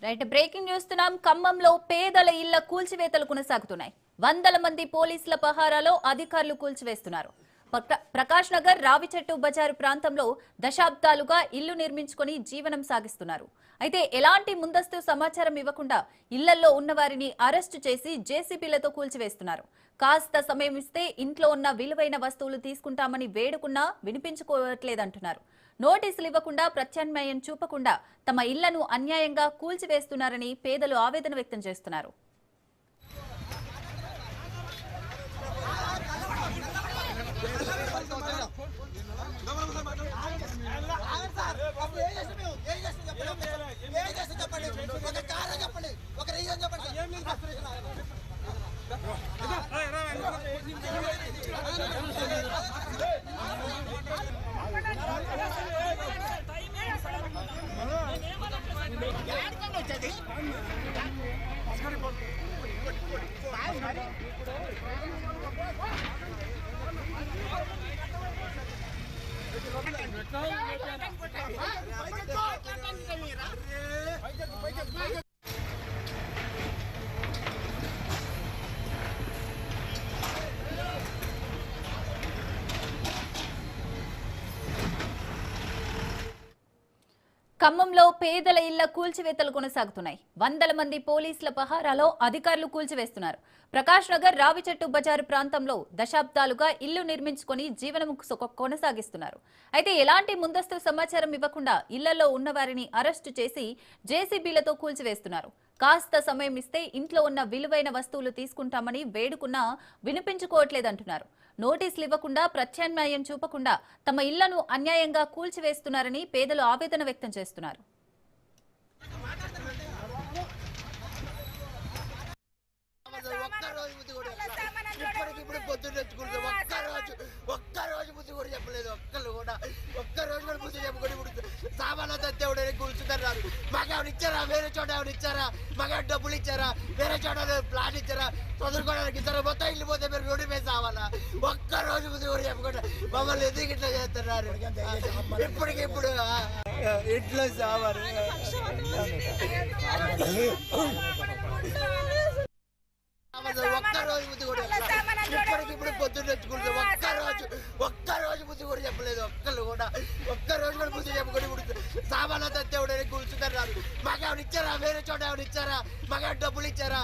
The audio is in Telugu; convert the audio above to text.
రైట్ బ్రేకింగ్ చూస్తున్నాం. ఖమ్మంలో పేదల ఇళ్ల కూల్చివేతలు కొనసాగుతున్నాయి. వందల మంది పోలీసుల పహారాలో అధికారులు కూల్చివేస్తున్నారు. ప్రకాష్ నగర్ రావిచెట్టు బజారు ప్రాంతంలో దశాబ్దాలుగా ఇల్లు నిర్మించుకొని జీవనం సాగిస్తున్నారు. అయితే ఎలాంటి ముందస్తు సమాచారం ఇవ్వకుండా ఇళ్లలో ఉన్న వారిని అరెస్టు చేసి జేసీబీలతో కూల్చివేస్తున్నారు. కాస్త సమయం ఇస్తే ఇంట్లో ఉన్న విలువైన వస్తువులు తీసుకుంటామని వేడుకున్నా వినిపించుకోవట్లేదంటున్నారు. నోటీసులు ఇవ్వకుండా ప్రత్యామ్నాయం చూపకుండా తమ ఇళ్లను అన్యాయంగా కూల్చివేస్తున్నారని పేదలు ఆవేదన వ్యక్తం చేస్తున్నారు. ఖమ్మంలో పేదల ఇళ్ల కూల్చివేతలు కొనసాగుతున్నాయి. వందల మంది పోలీసుల పహారాలో అధికారులు కూల్చివేస్తున్నారు. ప్రకాష్ నగర్ రావిచెట్టు బజారు ప్రాంతంలో దశాబ్దాలుగా ఇల్లు నిర్మించుకొని జీవనం కొనసాగిస్తున్నారు. అయితే ఎలాంటి ముందస్తు సమాచారం ఇవ్వకుండా ఇళ్లలో ఉన్న వారిని అరెస్టు చేసి జేసీబీలతో కూల్చివేస్తున్నారు. కాస్త సమయం ఇస్తే ఇంట్లో ఉన్న విలువైన వస్తువులు తీసుకుంటామని వేడుకున్నా వినిపించుకోవట్లేదంటున్నారు. నోటీసులు ఇవ్వకుండా ప్రత్యామ్నాయం చూపకుండా తమ ఇళ్లను అన్యాయంగా కూల్చివేస్తున్నారని పేదలు ఆవేదన వ్యక్తం చేస్తున్నారు. కూర్చున్నారు. మాకు ఎవరు ఇచ్చారా? వేరే చోట ఎవరు ఇచ్చారా? మాకు డబ్బులు ఇచ్చారా? వేరే చోట ప్లాన్ ఇచ్చారా? చదువుకోవడానికి ఇచ్చారా? మొత్తం ఇల్లు పోతే మీరు రోడ్డు మీద సావాలా? ఒక్కరోజు ముందు కూడా చెప్పకుండా మమ్మల్ని ఎందుకు ఇట్లా చేస్తున్నారు? ఇప్పటికిప్పుడు ఇట్లా సావారు. ఒక్కరోజు ముందు కూడా ఇప్పటికిప్పుడు పొద్దున్న తెచ్చుకుంటే ఒక్కరోజు ముందు కూడా చెప్పలేదు. ఒక్కరోజు కూడా ముందు చెప్పుకొని ఇప్పుడు సామాన్లు తెచ్చేవాడని కూర్చున్నారు. మాకు ఎవరు ఇచ్చారా? వేరే చోట ఎవరు ఇచ్చారా? మాకు డబ్బులు ఇచ్చారా?